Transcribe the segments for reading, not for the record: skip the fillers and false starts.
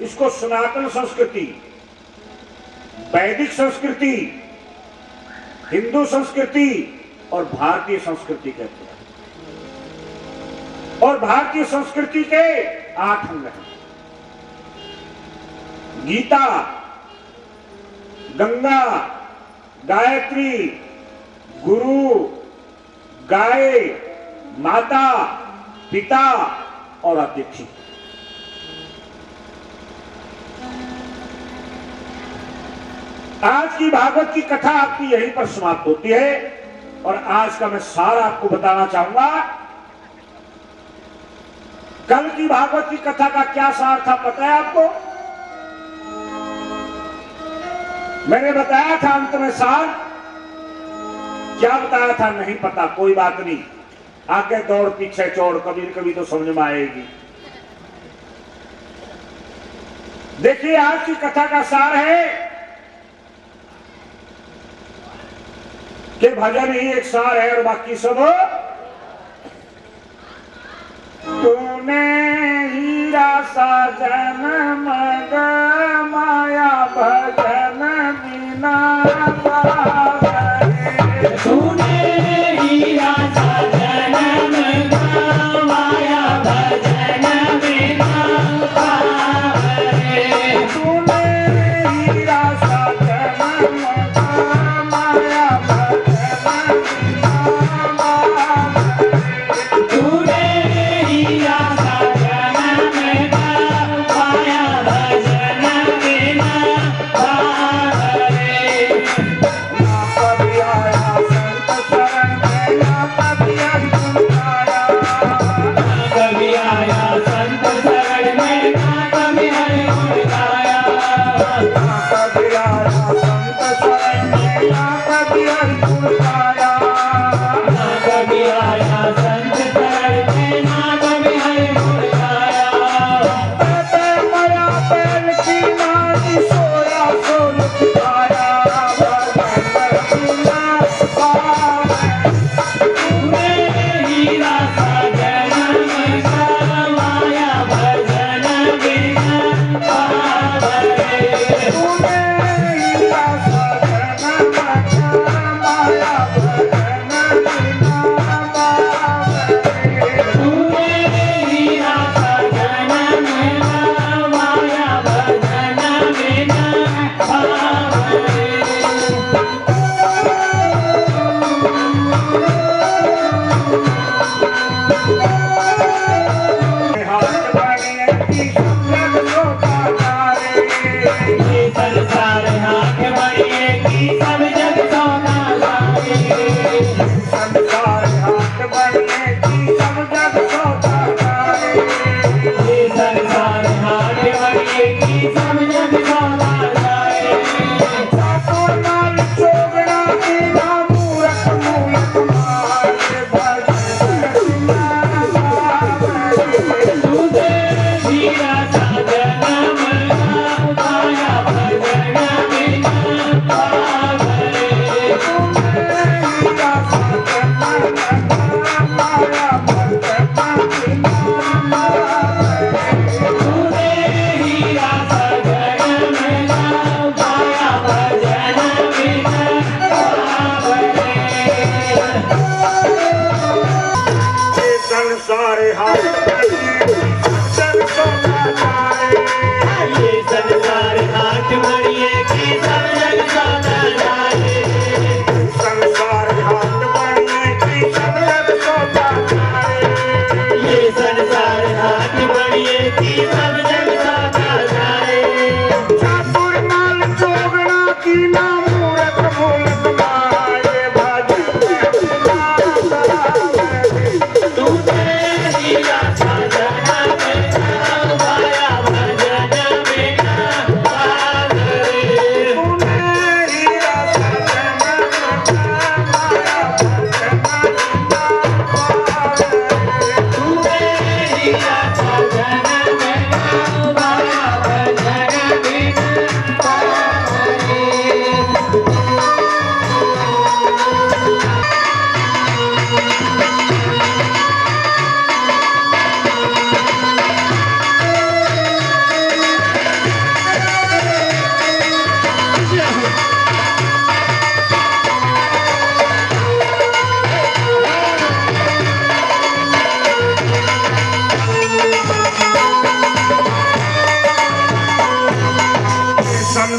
इसको सनातन संस्कृति, वैदिक संस्कृति, हिंदू संस्कृति और भारतीय संस्कृति कहते हैं। और भारतीय संस्कृति के 8 अंग हैं। गीता, गंगा, गायत्री, गुरु, गाय, माता, पिता और अतिथि। आज की भागवत की कथा आपकी यहीं पर समाप्त होती है। और आज का मैं सारा आपको बताना चाहूंगा। कल की भागवत की कथा का क्या सार था पता है आपको? मैंने बताया था अंत में सार, क्या बताया था नहीं पता, कोई बात नहीं, आगे दौड़ पीछे चौड़, कभी कभी तो समझ में आएगी। देखिए आज की कथा का सार है कि भजन ही एक सार है और बाकी सब तूने हीरा साजन मग माया भजन बिना पावे। तूने हीरा साजन मग माया भजन बिना पावे। तूने हीरा साजन मग माया भजन बिना पावे। तूने हीरा साजन मग माया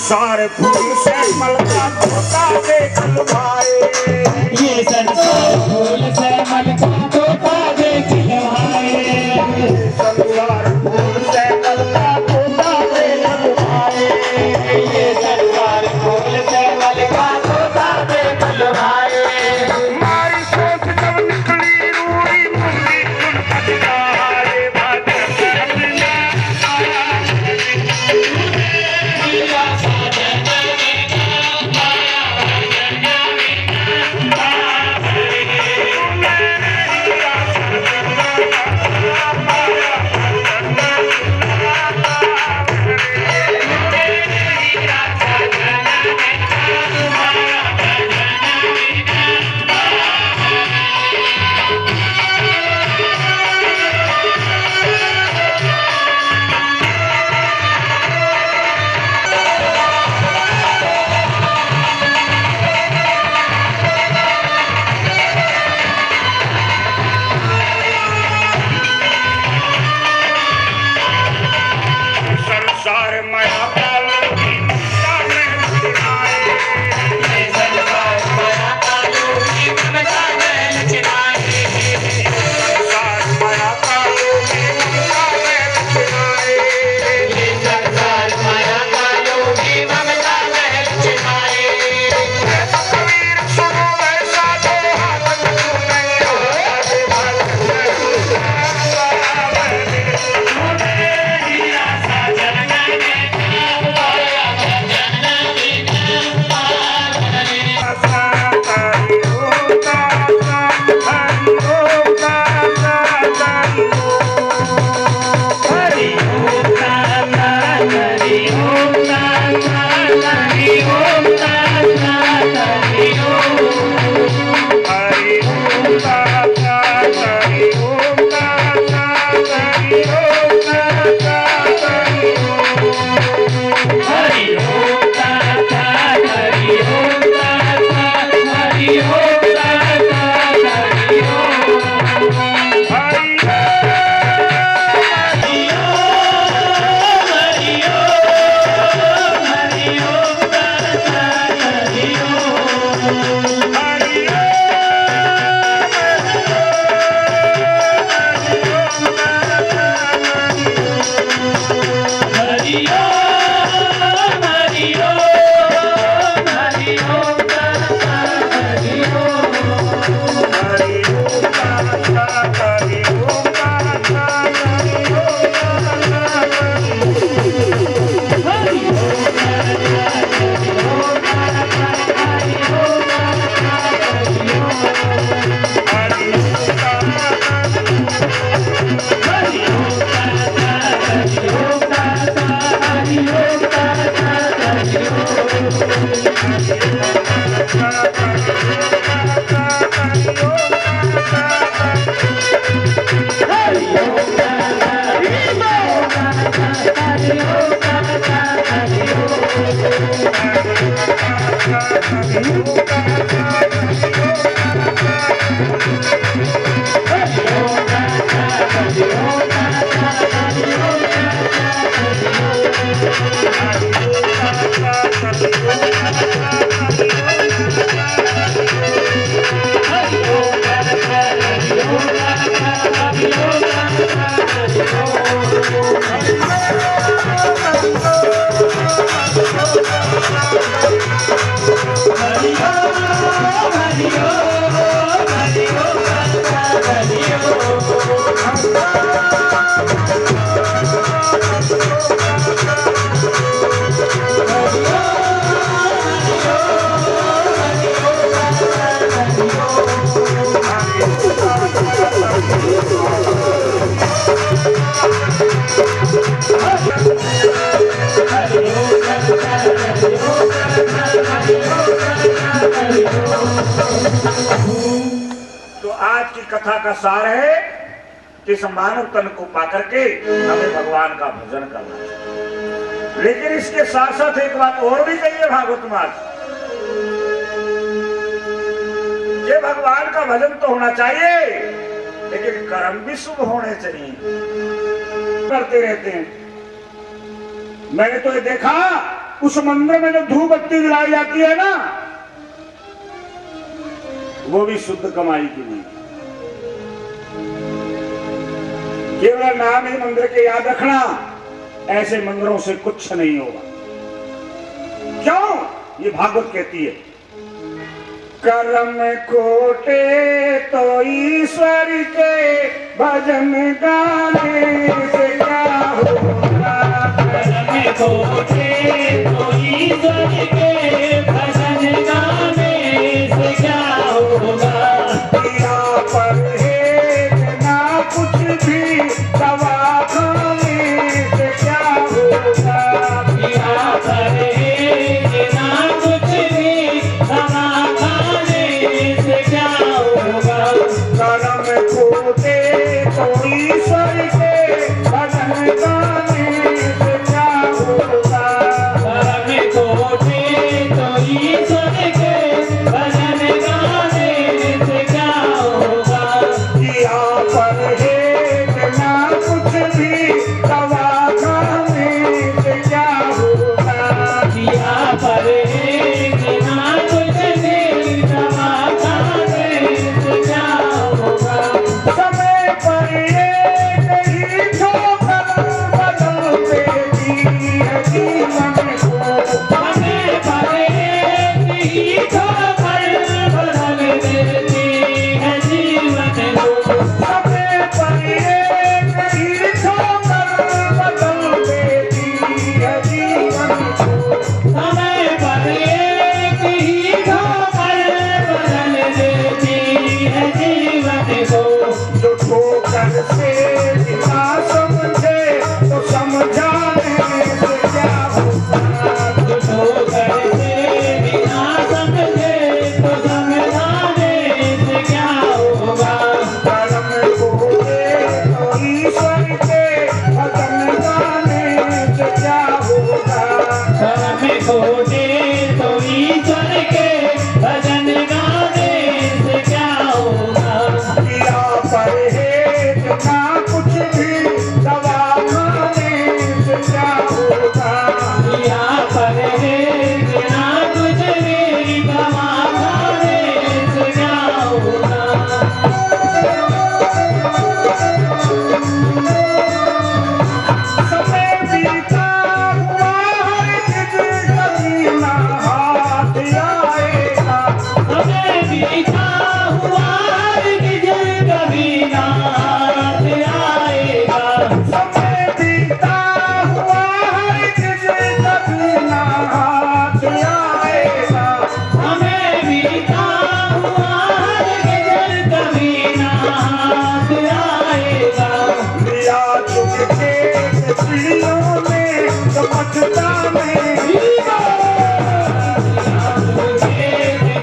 संसार फूल से मलका तोता देख लुभाए, ये संसार फूल से मलका तोता देख लुभाए, संसार फूल से मलका तोता देख लुभाए, ये संसार फूल से मलका तोता देख लुभाए। हमारी सोच जब निकली रूड़ी मुंडी उनका दिखाए भजन अपना संसार माया कालों की ममता में लुभाए, ये संसार माया कालों की ममता में लुभाए, संसार माया कालों की ममता में लुभाए, ये संसार माया कालों की ममता में लुभाए। कबीर सुनो वैसा दो हाथ में नहीं आए हरि ओम ताता हरि ओम ताता हरि ओम ताता हरि ओम। हरि ओम ताता हरि ओम ताता हरि ओम ताता हरि ओम। हरि ओम ताता हरि ओम ताता हरि ओम ताता हरि ओम। तो आज की कथा का सार है कि इस मानव तन को पाकर के हमें भगवान का भजन करना चाहिए। लेकिन इसके साथ साथ एक बात और भी कही है भागवत महाराज, ये भगवान का भजन तो होना चाहिए लेकिन कर्म भी शुभ होने चाहिए। करते रहते हैं। मैंने तो ये देखा उस मंदिर में जो धूप बत्ती जलाई जाती है ना, वो भी शुद्ध कमाई की नहीं। केवल नाम ही मंदिर के याद रखना, ऐसे मंदिरों से कुछ नहीं होगा। क्यों? ये भागवत कहती है, कर्म खोटे तो ईश्वर के भजन गाने से क्या होगा। कर्म खोटे तो ईश्वर के भजन गाने से क्या होगा। किया परहेज ना कुछ भी दवा खाने से क्या होगा। किया परहेज ना कुछ भी दवा खाने से क्या होगा। कर्म खोटे तो ईश्वर के भजन गाने से क्या होगा। कर्म खोटे तो ईश्वर के भजन गाने से क्या होगा। किया परहेज ना कुछ भी दवा खाने से क्या होगा। किया परहेज ना कुछ भी दवा खाने से क्या होगा। समय पर एक ही ठोकर बदल देती है जीवन को। समय पर एक ही ठोकर बदल देती है जीवन को। समय पर एक ही ठोकर बदल देती है जीवन को। समय पर एक ही ठोकर बदल देती है जीवन को। जो ठोकर से बिना समझे तो समझाने से क्या होगा। जो ठोकर से बिना समझे तो समझाने से क्या होगा। कर्म खोटे तो ईश्वर के भजन गाने से क्या होगा। कर्म खोटे तो ईश्वर के भजन गाने से क्या होगा। किया परहेज ना कुछ भी दवा खाने से क्या होगा। किया परहेज ना कुछ भी दवा खाने से क्या होगा। समय बीता हुआ हर किसी कभी ना हाथ आएगा। समय बीता हुआ हरगिज कभी ना हाथ आएगा। समय बीता हुआ हर किसी कभी ना हाथ आएगा। हमें बीता हुआ हरगिज कभी ना हाथ आएगा। लिया चुके चिड़ियों ने तो पछताने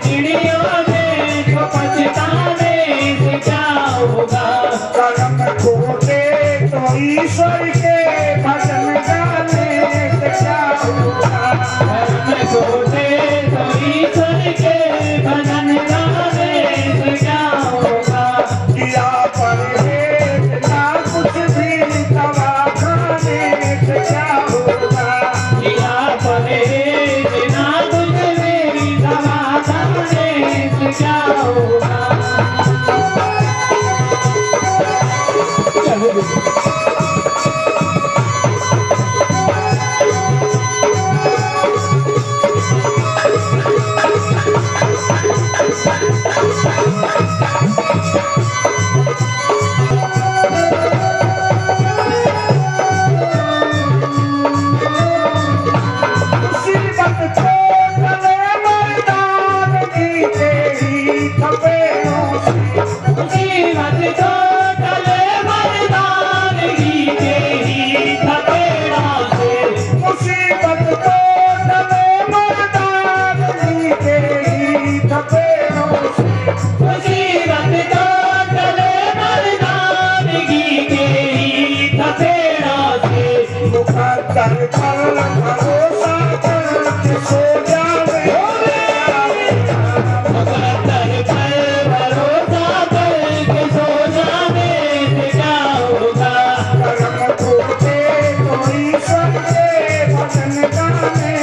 चिड़ियों में तो पछताने से क्या होगा। कर्म खोटे तो ईश्वर के भजन गाने से क्या होगा। कर्म खोटे तो ईश्वर के भजन गाने से क्या होगा। किया परहेज ना कुछ भी दवा खाने से क्या होगा। किया परहेज ना कुछ भी दवा खाने से क्या होगा। मुसीबत को गले मर्दान जीते ही थपेड़ों से। मुसीबत को टले मर्दानगी के ही थपेड़ा से। मुसीबत को गले मर्दान जीते ही थपेड़ों से। मुसीबत को टले मर्दानगी के ही थपेड़ा से। मुकद्दर पर भरोसा करके सो जावे। मुकद्दर पर भरोसा करके सो जाने से क्या होगा। कर्म खोटे तो ईश्वर के भजन गाने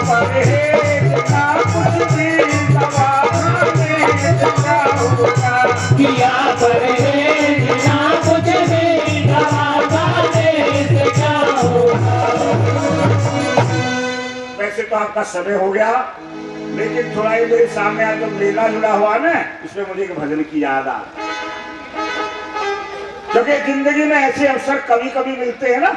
परहेज ना कुछ भी दवा खाने से क्या होगा। किया परहेज ना कुछ भी दवा खाने से क्या होगा। वैसे तो आपका समय हो गया, लेकिन थोड़ा ही मेरे सामने आज जब मेला जुड़ा हुआ ना, इसमें मुझे एक भजन की याद आ, क्योंकि जिंदगी में ऐसे अवसर कभी कभी मिलते हैं ना।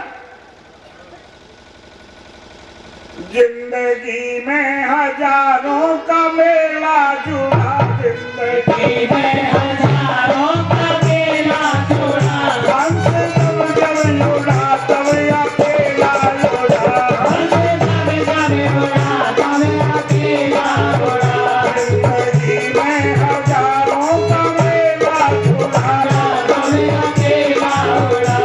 जिंदगी में हजारों का मेला जुड़ा, जिंदगी में हजारों का मेला जुड़ा। हमसे जब जब जुड़ा तब अकेला जुड़ा। हमसे जब जब जुड़ा तब अकेला जुड़ा। जिंदगी में हजारों का मेला जुड़ा, तब अकेला जुड़ा।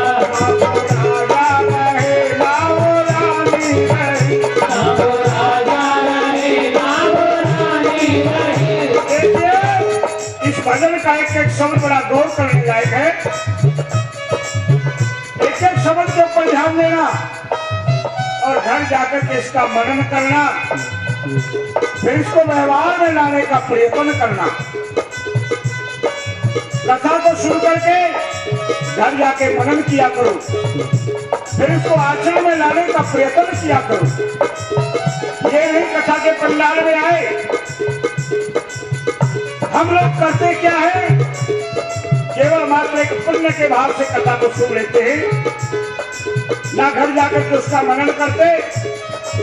राजा रहेगा वो रानी रही। अब राजा रहे राम रानी रहे। देखिए, इस भजन का एक एक शब्द बड़ा गौर करने लायक है। एक एक शब्द के ऊपर ध्यान देना और घर जाकर के इसका मनन करना, फिर इसको व्यवहार में लाने का प्रयत्न करना। कथा को सुन करके घर जाके मनन किया करो, फिर इसको आचरण में लाने का प्रयत्न किया करो। ये नहीं कथा के पंडाल में आए, हम लोग करते क्या है, केवल मात्र एक पुण्य के भाव से कथा को सुन लेते हैं, ना घर जाकर के उसका मनन करते,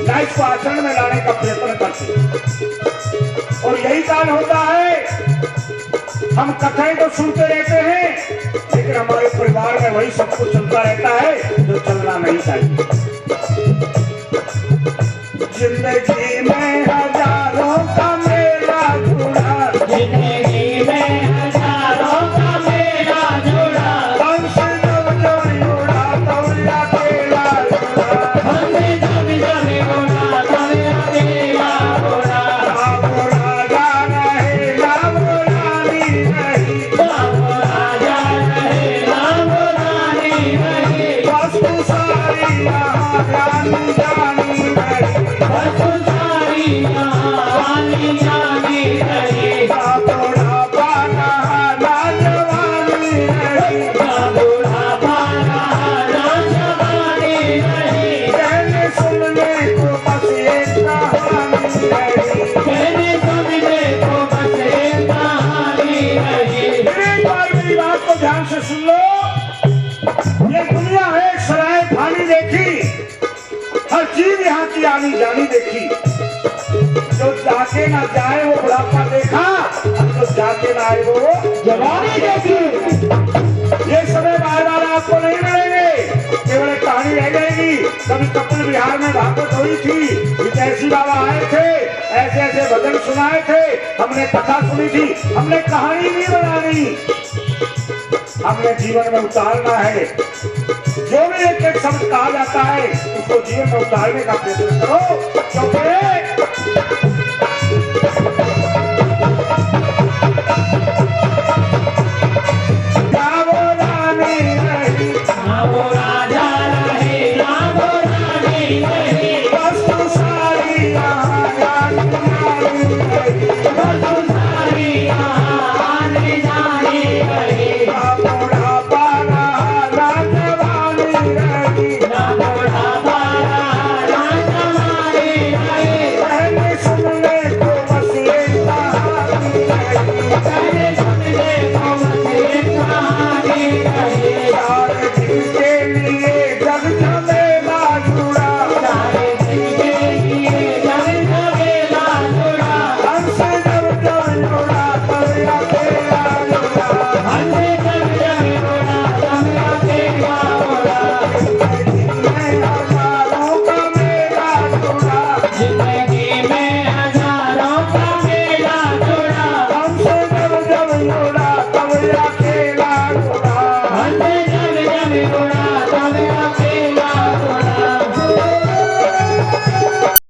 ना इसको आचरण में लाने का प्रयत्न करते। और यही कारण होता है, हम कथाएं तो सुनते रहते हैं, लेकिन हमारे परिवार में वही सब कुछ चलता रहता है जो चलना नहीं चाहिए। जिंदगी में हजारों का मेला जुड़ा, जिंदगी में हजारों का मेला जुड़ा। हमसे जब जब जुड़ा तब अकेला जुड़ा। हमसे जब जब जुड़ा तब अकेला जुड़ा। राम राजा रहे राम रानी रही। राम राजा रहे राम रानी रहे। वस्तु सारी यहाँ जानी जानी रही। वस्तु सारी यहाँ आनी जानी रही। ना बुढ़ापा ना जवानी रही। ना बुढ़ापा ना जवानी रही। कहने सुनने को बस एक कहानी रही। कहने सुनने को बस एक कहानी रही। एक बार मेरी बात को ध्यान से सुन लो। ये दुनिया है एक सराय फानी देखी, हर चीज यहाँ की आनी जानी देखी। जो जाके ना जाए वो बुढ़ापा देखा, जो जाके ना आए वो जवानी देखी। ये समय बार बार आपको नहीं मिलेंगे, केवल एक कहानी रह जाएगी। कभी कपिल बिहार में भागवत हुई थी, विजयसी बाबा आए थे, ऐसे ऐसे भजन सुनाए थे, हमने कथा सुनी थी, हमने कहानी नहीं बनानी, हमने जीवन में उतारना है। जो भी एक एक शब्द कहा जाता है उसको जीवन में उतारने का प्रयत्न करो, क्योंकि